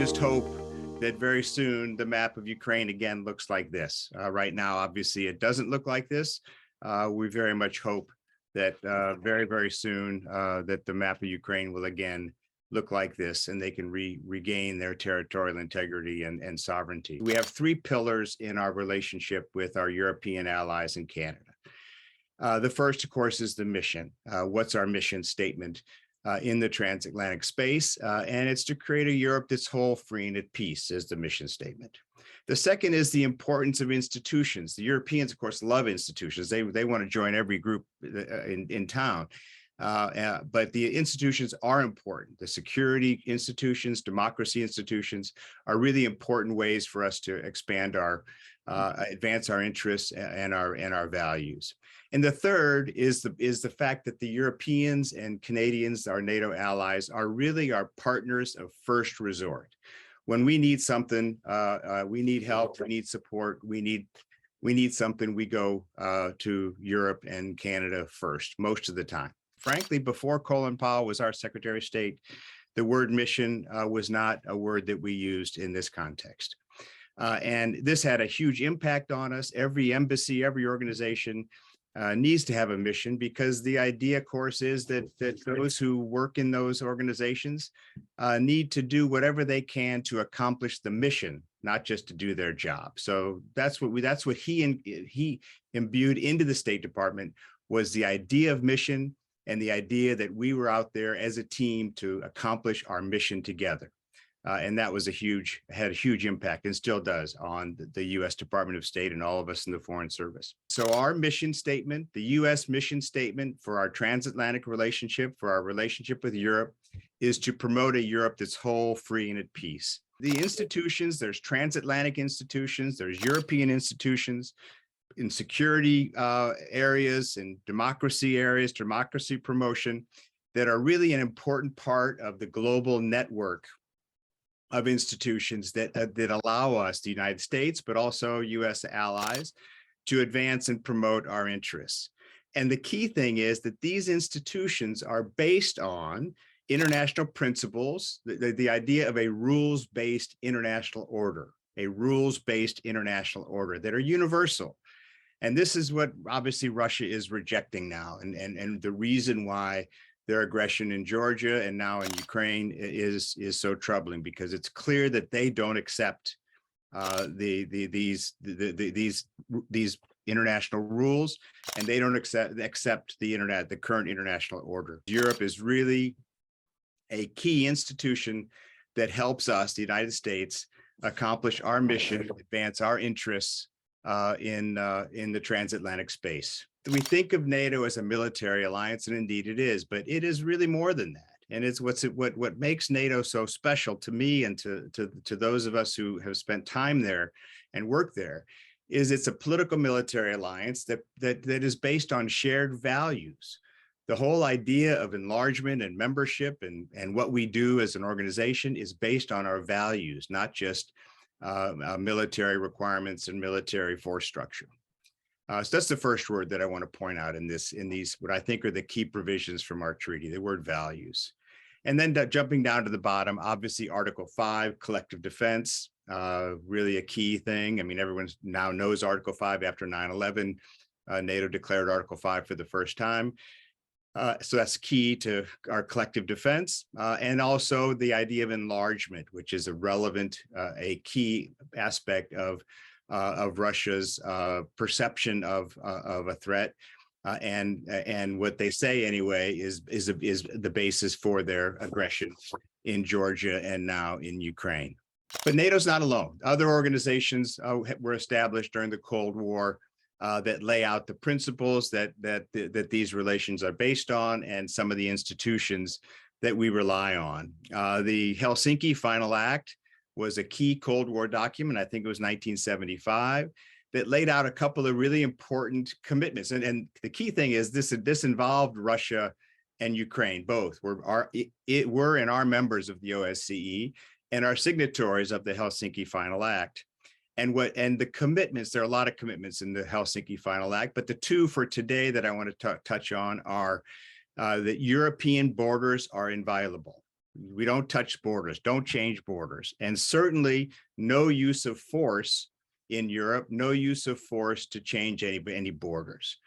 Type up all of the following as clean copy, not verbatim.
just hope that very soon the map of Ukraine again looks like this. Right now, obviously, it doesn't look like this. We very much hope that very, very soon that the map of Ukraine will again look like this and they can regain their territorial integrity and sovereignty. We have three pillars in our relationship with our European allies in Canada. The first, of course, is the mission. What's our mission statement in the transatlantic space? And it's to create a Europe that's whole, free, and at peace is the mission statement. The second is the importance of institutions. The Europeans, of course, love institutions. They want to join every group in town. But the institutions are important. The security institutions, democracy institutions are really important ways for us to expand our, advance our interests and our values. And the third is the fact that the Europeans and Canadians, our NATO allies, are really our partners of first resort. When we need something, we need help, we need support, we need something, we go to Europe and Canada first, most of the time. Frankly, before Colin Powell was our Secretary of State, the word mission was not a word that we used in this context. And this had a huge impact on us. Every embassy, every organization needs to have a mission, because the idea, of course, is that those who work in those organizations need to do whatever they can to accomplish the mission, not just to do their job. So that's what he imbued into the State Department, was the idea of mission and the idea that we were out there as a team to accomplish our mission together. And that was had a huge impact, and still does, on the U.S. Department of State and all of us in the Foreign Service. So our mission statement, the U.S. mission statement for our transatlantic relationship, for our relationship with Europe, is to promote a Europe that's whole, free, and at peace. The institutions, there's transatlantic institutions, there's European institutions in security areas and democracy areas, democracy promotion, that are really an important part of the global network of institutions that allow us, the United States, but also U.S. allies, to advance and promote our interests. And the key thing is that these institutions are based on international principles, the idea of a rules-based international order, that are universal. And this is what obviously Russia is rejecting now, and the reason why their aggression in Georgia and now in Ukraine is so troubling, because it's clear that they don't accept these international rules, and they don't accept the current international order. Europe is really a key institution that helps us, the United States, accomplish our mission, advance our interests in the transatlantic space. We think of NATO as a military alliance, and indeed it is, but it is really more than that. And it's what makes NATO so special to me and to those of us who have spent time there and worked there, is it's a political military alliance that is based on shared values. The whole idea of enlargement and membership and what we do as an organization is based on our values, not just military requirements and military force structure. So that's the first word that I want to point out in these, what I think are the key provisions from our treaty, the word values. And then jumping down to the bottom, obviously Article 5, collective defense, really a key thing. I mean, everyone now knows Article 5 after 9/11. NATO declared Article 5 for the first time. So that's key to our collective defense, and also the idea of enlargement, which is a key aspect of Russia's perception of a threat, and what they say anyway is the basis for their aggression in Georgia and now in Ukraine. But NATO's not alone. Other organizations were established during the Cold War that lay out the principles that these relations are based on, and some of the institutions that we rely on. The Helsinki Final Act was a key Cold War document, I think it was 1975, that laid out a couple of really important commitments. And the key thing is this involved Russia and Ukraine, both were and are members of the OSCE and are signatories of the Helsinki Final Act. And the commitments, there are a lot of commitments in the Helsinki Final Act, but the two for today that I want to touch on are that European borders are inviolable. We don't touch borders, don't change borders, and certainly no use of force in Europe, no use of force to change any borders.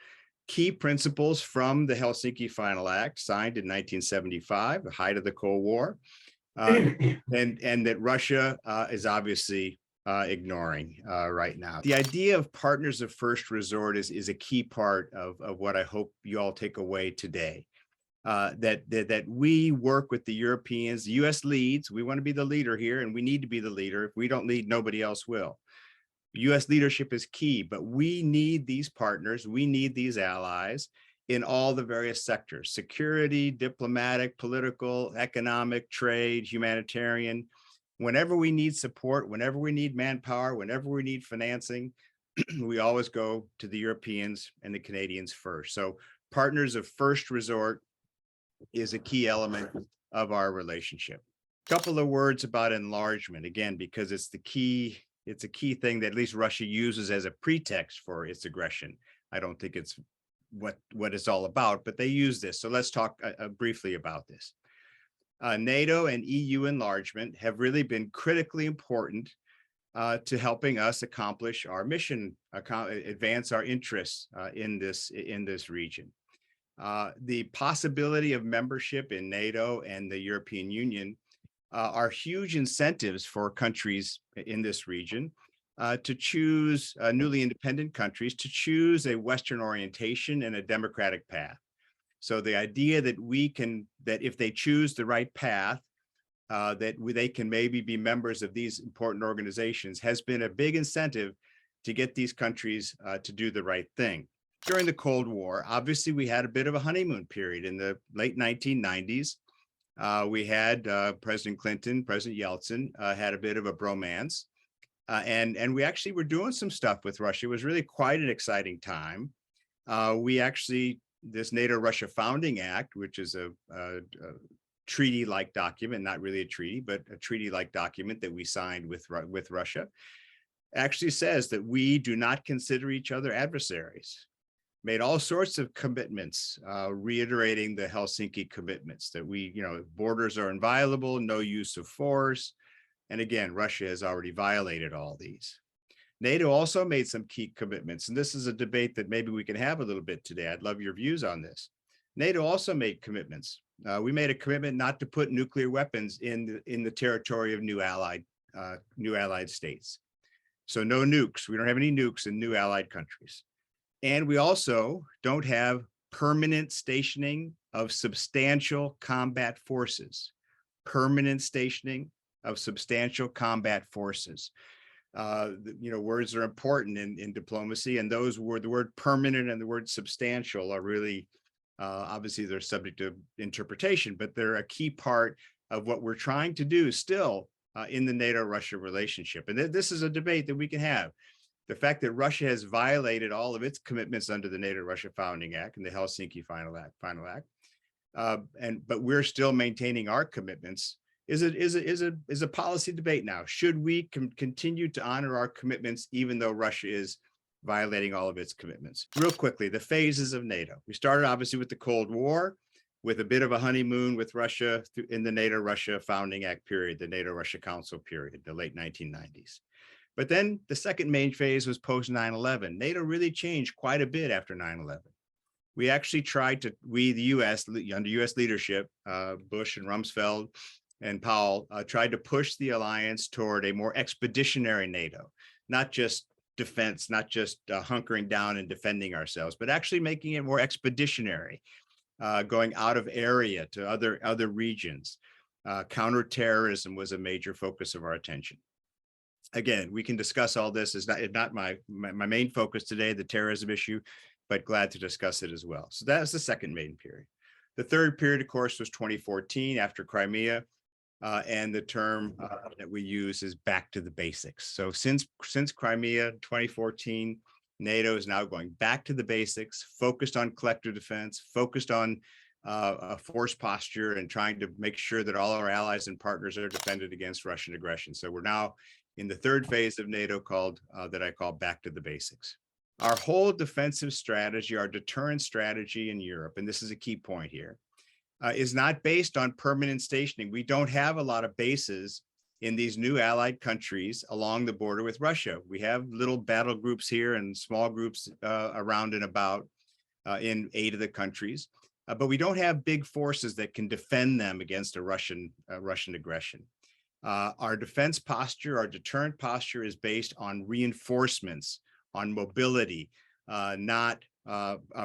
Key principles from the Helsinki Final Act, signed in 1975, the height of the Cold War, and that Russia is obviously ignoring right now. The idea of partners of first resort is a key part of what I hope you all take away today. That we work with the Europeans. The U.S. leads. We want to be the leader here, and we need to be the leader. If we don't lead, nobody else will. U.S. leadership is key, but we need these partners. We need these allies in all the various sectors: security, diplomatic, political, economic, trade, humanitarian. Whenever we need support, whenever we need manpower, whenever we need financing, we always go to the Europeans and the Canadians first. So partners of first resort is a key element of our relationship. A couple of words about enlargement, again, because it's a key thing that at least Russia uses as a pretext for its aggression. I don't think it's what it's all about, but they use this. So let's talk briefly about this. NATO and EU enlargement have really been critically important to helping us accomplish our mission, advance our interests in this region. The possibility of membership in NATO and the European Union are huge incentives for countries in this region to choose newly independent countries to choose a Western orientation and a democratic path. So the idea that that if they choose the right path, they can maybe be members of these important organizations has been a big incentive to get these countries to do the right thing. During the Cold War, obviously, we had a bit of a honeymoon period in the late 1990s. We had President Clinton, President Yeltsin had a bit of a bromance. And we actually were doing some stuff with Russia. It was really quite an exciting time. This NATO-Russia Founding Act, which is a treaty-like document, not really a treaty, but a treaty-like document that we signed with Russia, actually says that we do not consider each other adversaries. Made all sorts of commitments, reiterating the Helsinki commitments that borders are inviolable, no use of force. And again, Russia has already violated all these. NATO also made some key commitments, and this is a debate that maybe we can have a little bit today. I'd love your views on this. NATO also made commitments. We made a commitment not to put nuclear weapons in the territory of new allied states. So no nukes. We don't have any nukes in new allied countries. And we also don't have permanent stationing of substantial combat forces. Permanent stationing of substantial combat forces. Words are important in diplomacy, and the word permanent and the word substantial are really, obviously they're subject to interpretation, but they're a key part of what we're trying to do still in the NATO-Russia relationship. And this is a debate that we can have. The fact that Russia has violated all of its commitments under the NATO-Russia Founding Act and the Helsinki Final Act, but we're still maintaining our commitments is a policy debate now. Should we continue to honor our commitments even though Russia is violating all of its commitments? Real quickly, the phases of NATO. We started obviously with the Cold War, with a bit of a honeymoon with Russia in the NATO-Russia Founding Act period, the NATO-Russia Council period, the late 1990s. But then the second main phase was post 9/11. NATO really changed quite a bit after 9/11. We actually the U.S., under U.S. leadership, Bush and Rumsfeld and Powell tried to push the alliance toward a more expeditionary NATO, not just defense, not just hunkering down and defending ourselves, but actually making it more expeditionary, going out of area to other regions. Counterterrorism was a major focus of our attention. Again, we can discuss all this. It's not my main focus today, the terrorism issue, but glad to discuss it as well. So that's the second main period. The third period, of course, was 2014 after Crimea. And the term that we use is back to the basics. So since Crimea 2014, NATO is now going back to the basics, focused on collective defense, focused on a force posture, and trying to make sure that all our allies and partners are defended against Russian aggression. So we're now in the third phase of NATO that I call back to the basics. Our whole defensive strategy, our deterrent strategy in Europe, and this is a key point here, is not based on permanent stationing. We don't have a lot of bases in these new allied countries along the border with Russia. We have little battle groups here and small groups around and about in 8 of the countries, but we don't have big forces that can defend them against a Russian aggression. Our defense posture, our deterrent posture is based on reinforcements, on mobility, not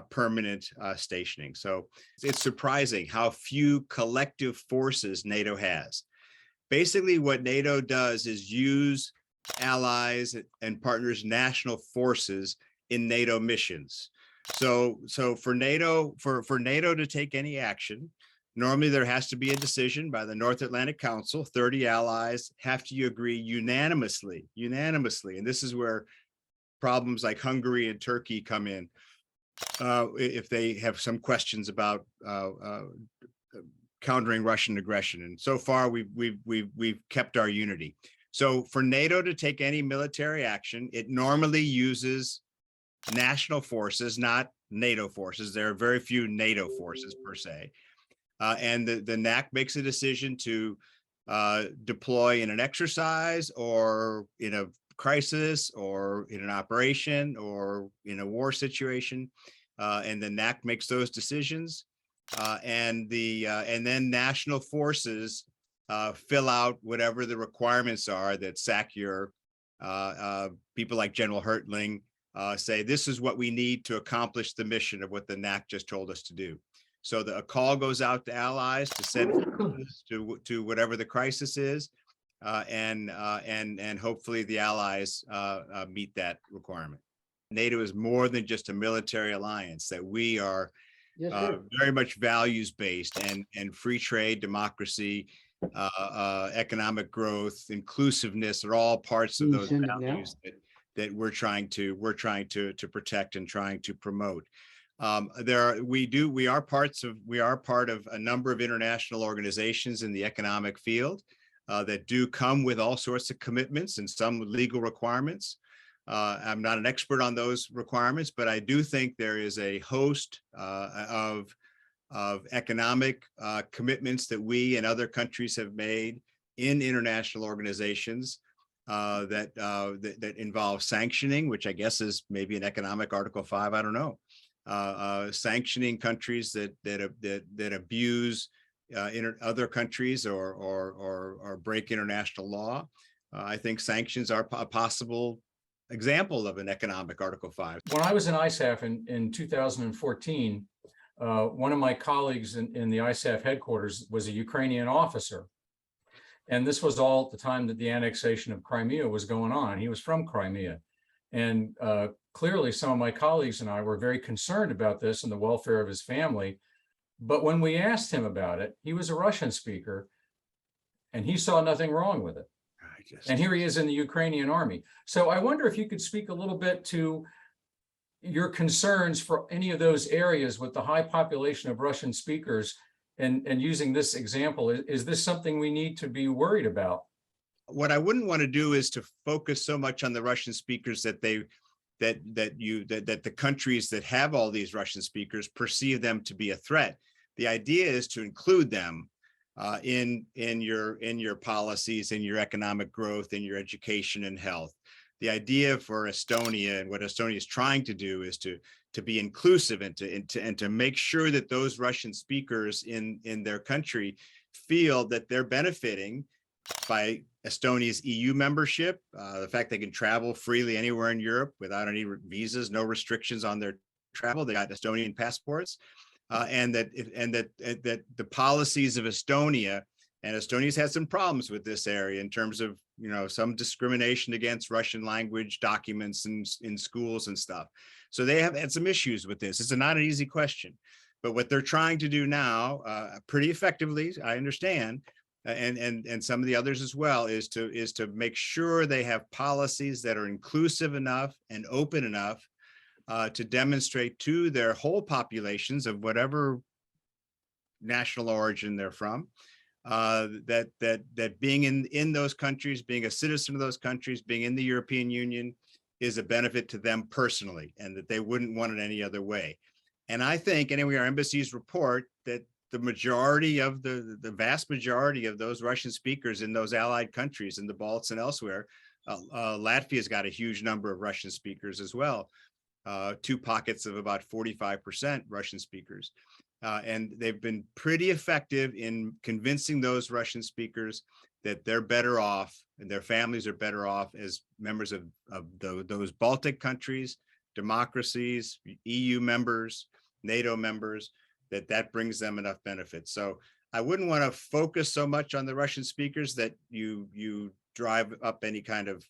permanent stationing. So it's surprising how few collective forces NATO has. Basically, what NATO does is use allies and partners' national forces in NATO missions. So for NATO to take any action, normally there has to be a decision by the North Atlantic Council. 30 allies have to agree unanimously. And this is where problems like Hungary and Turkey come in. If they have some questions about countering Russian aggression, and so far we've kept our unity. So for NATO to take any military action, it normally uses national forces, not NATO forces. There are very few NATO forces per se, and the NAC makes a decision to deploy in an exercise or in a crisis or in an operation or in a war situation, and the NAC makes those decisions, and then national forces fill out whatever the requirements are that SACEUR, people like General Hertling say this is what we need to accomplish the mission of what the NAC just told us to do. So a call goes out to allies to send forces to whatever the crisis is, and hopefully the allies meet that requirement. NATO is more than just a military alliance, that we are very much values-based, and free trade, democracy, economic growth, inclusiveness are all parts of those values that we're trying to protect and trying to promote. We are part of a number of international organizations in the economic field that do come with all sorts of commitments and some legal requirements. I'm not an expert on those requirements, but I do think there is a host of economic commitments that we and other countries have made in international organizations that involve sanctioning, which I guess is maybe an economic Article 5. I don't know. Sanctioning countries that abuse other countries or break international law. I think sanctions are a possible example of an economic Article 5. When I was in ISAF in 2014, one of my colleagues in the ISAF headquarters was a Ukrainian officer. And this was all at the time that the annexation of Crimea was going on. He was from Crimea. And clearly some of my colleagues and I were very concerned about this and the welfare of his family. But when we asked him about it, he was a Russian speaker and he saw nothing wrong with it. And here he is in the Ukrainian army. So I wonder if you could speak a little bit to your concerns for any of those areas with the high population of Russian speakers, and using this example. Is this something we need to be worried about? What I wouldn't want to do is to focus so much on the Russian speakers that the countries that have all these Russian speakers perceive them to be a threat. The idea is to include them in your policies, in your economic growth, in your education and health. The idea for Estonia and what Estonia is trying to do is to be inclusive and to make sure that those Russian speakers in their country feel that they're benefiting by Estonia's EU membership, the fact they can travel freely anywhere in Europe without any visas, no restrictions on their travel. They got Estonian passports, and that the policies of Estonia, and Estonia's had some problems with this area in terms of, some discrimination against Russian language documents in schools and stuff. So they have had some issues with this. It's not an easy question, but what they're trying to do now, pretty effectively, I understand, and some of the others as well, is to make sure they have policies that are inclusive enough and open enough to demonstrate to their whole populations of whatever national origin they're from, that being in those countries, being a citizen of those countries, being in the European Union is a benefit to them personally, and that they wouldn't want it any other way. And I think, anyway, our embassies report that the majority of the vast majority of those Russian speakers in those allied countries in the Balts and elsewhere. Latvia's got a huge number of Russian speakers as well. Two pockets of about 45% Russian speakers. And they've been pretty effective in convincing those Russian speakers that they're better off and their families are better off as members of those Baltic countries, democracies, EU members, NATO members, that brings them enough benefits. So I wouldn't want to focus so much on the Russian speakers that you drive up any kind of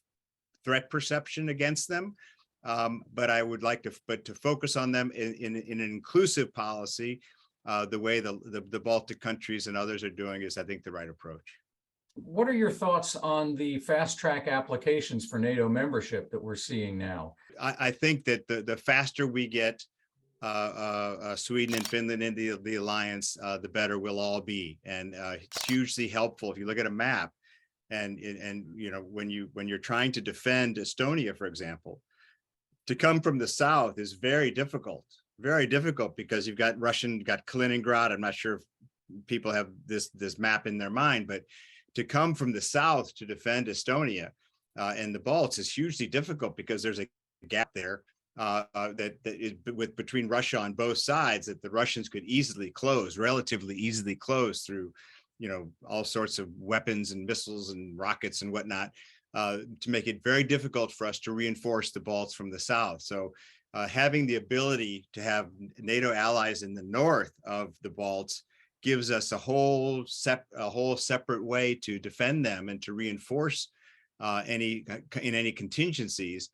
threat perception against them. But I would like to focus on them in an inclusive policy. The way the Baltic countries and others are doing is, I think, the right approach. What are your thoughts on the fast track applications for NATO membership that we're seeing now? I think that the faster we get Sweden and Finland into the alliance, the better we'll all be. And it's hugely helpful if you look at a map, and you know, when you're trying to defend Estonia, for example, to come from the south is very difficult because you've got Kaliningrad. I'm not sure if people have this map in their mind, but to come from the south to defend Estonia and the Balts is hugely difficult because there's a gap there that is between Russia on both sides that the Russians could relatively easily close through, you know, all sorts of weapons and missiles and rockets and whatnot, to make it very difficult for us to reinforce the Balts from the south. So having the ability to have NATO allies in the north of the Balts gives us a whole separate way to defend them and to reinforce any contingencies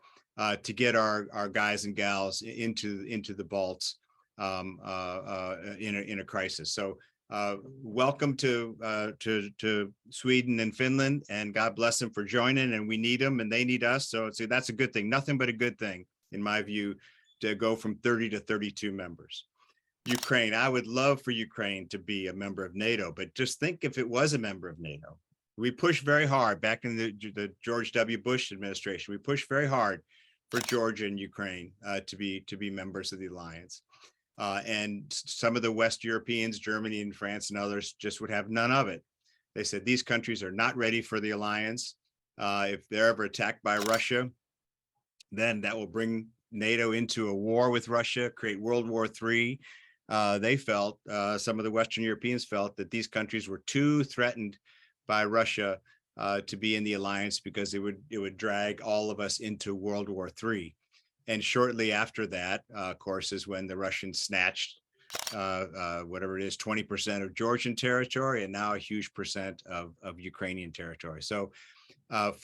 to get our guys and gals into the Balts in a crisis. So welcome to Sweden and Finland, and God bless them for joining, and we need them and they need us. So that's a good thing, nothing but a good thing in my view, to go from 30 to 32 members. Ukraine, I would love for Ukraine to be a member of NATO, but just think if it was a member of NATO. We pushed very hard back in the George W. Bush administration. We pushed very hard for Georgia and Ukraine to be members of the alliance. And some of the West Europeans, Germany and France and others, just would have none of it. They said these countries are not ready for the alliance. If they're ever attacked by Russia, then that will bring NATO into a war with Russia, create World War III. They felt, some of the Western Europeans felt, that these countries were too threatened by Russia to be in the alliance because it would drag all of us into World War III. And shortly after that, of course, is when the Russians snatched whatever it is, 20% of Georgian territory, and now a huge percent of Ukrainian territory. So to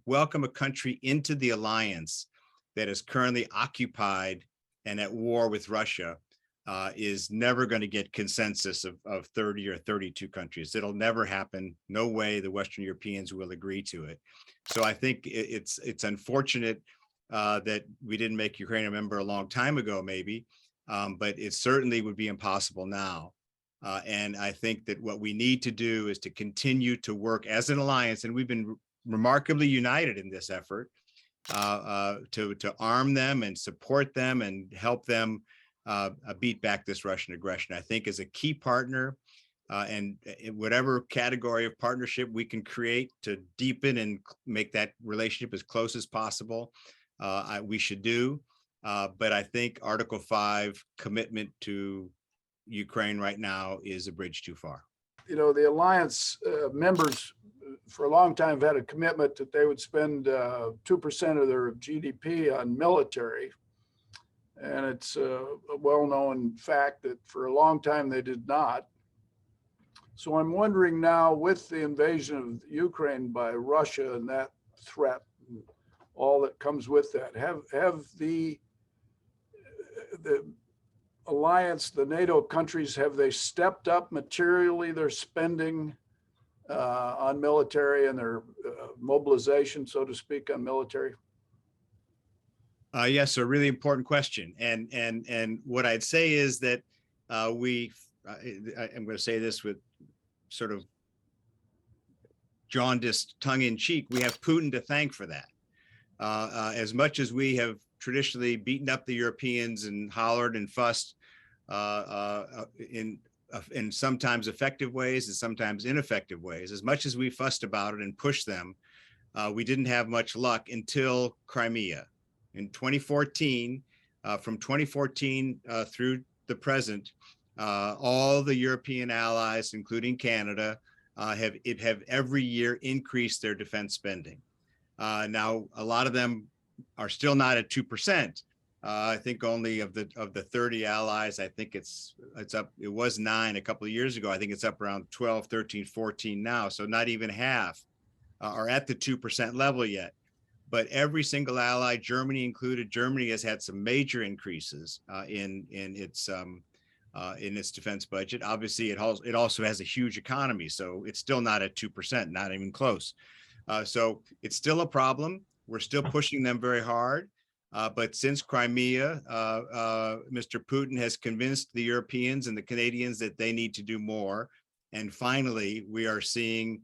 welcome a country into the alliance that is currently occupied and at war with Russia is never going to get consensus of 30 or 32 countries. It'll never happen. No way the Western Europeans will agree to it. So I think it's unfortunate that we didn't make Ukraine a member a long time ago, maybe, but it certainly would be impossible now. And I think that what we need to do is to continue to work as an alliance, and we've been remarkably united in this effort, to arm them and support them and help them beat back this Russian aggression. I think as a key partner, and in whatever category of partnership we can create to deepen and make that relationship as close as possible, we should do. But I think Article 5 commitment to Ukraine right now is a bridge too far. You know, the alliance members for a long time have had a commitment that they would spend 2% of their GDP on military. And it's a well-known fact that for a long time they did not. So I'm wondering now, with the invasion of Ukraine by Russia and that threat, and all that comes with that, have the alliance, the NATO countries, have they stepped up materially their spending on military and their mobilization, so to speak, on military? Yes, a really important question. And what I'd say is that I'm going to say this with sort of jaundiced tongue in cheek, we have Putin to thank for that. As much as we have traditionally beaten up the Europeans and hollered and fussed in sometimes effective ways and sometimes ineffective ways. As much as we fussed about it and pushed them, we didn't have much luck until Crimea. In 2014, from 2014 through the present, all the European allies, including Canada, have every year increased their defense spending. Now, a lot of them are still not at 2%. I think only of the 30 allies, I think it's up. It was 9 a couple of years ago. I think it's up around 12, 13, 14 now. So not even half are at the 2% level yet. But every single ally, Germany included, Germany has had some major increases in its defense budget. Obviously, it also has a huge economy, so it's still not at 2%, not even close. So it's still a problem. We're still pushing them very hard. But since Crimea, Mr. Putin has convinced the Europeans and the Canadians that they need to do more. And finally, we are seeing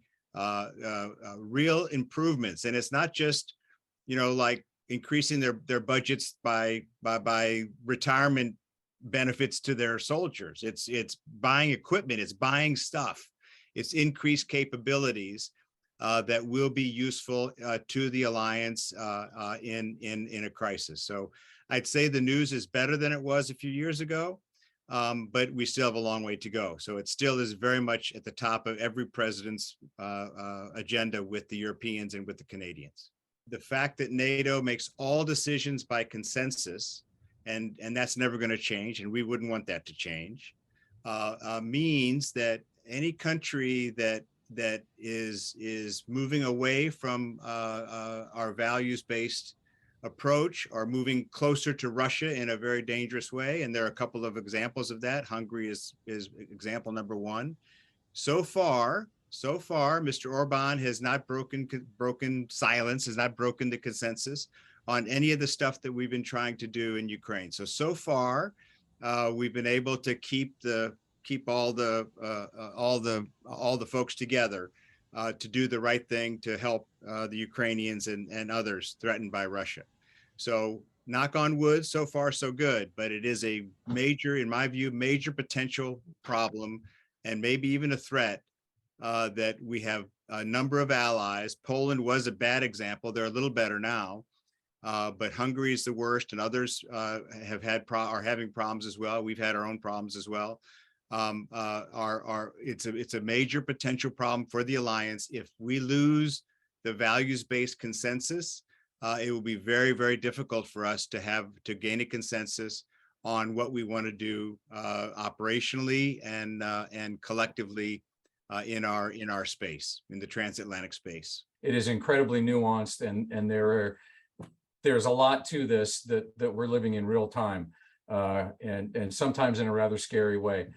real improvements. And it's not just, like increasing their budgets by retirement benefits to their soldiers. It's buying equipment, it's buying stuff, it's increased capabilities that will be useful to the alliance in a crisis. So I'd say the news is better than it was a few years ago, but we still have a long way to go. So it still is very much at the top of every president's agenda with the Europeans and with the Canadians. The fact that NATO makes all decisions by consensus, and that's never going to change, and we wouldn't want that to change, means that any country that is moving away from our values-based approach or moving closer to Russia in a very dangerous way. And there are a couple of examples of that. Hungary is example number one. So far, Mr. Orban has not broken silence, has not broken the consensus on any of the stuff that we've been trying to do in Ukraine. So far, we've been able to keep all the folks together to do the right thing to help the Ukrainians and others threatened by Russia. So knock on wood, so far so good, but it is a major, in my view, major potential problem and maybe even a threat that we have a number of allies. Poland was a bad example. They're a little better now. But Hungary is the worst, and others are having problems as well. We've had our own problems as well. It's a major potential problem for the alliance. If we lose the values-based consensus, it will be very, very difficult for us to gain a consensus on what we want to do operationally and collectively in our space, in the transatlantic space. It is incredibly nuanced, and there's a lot to this that we're living in real time, and sometimes in a rather scary way.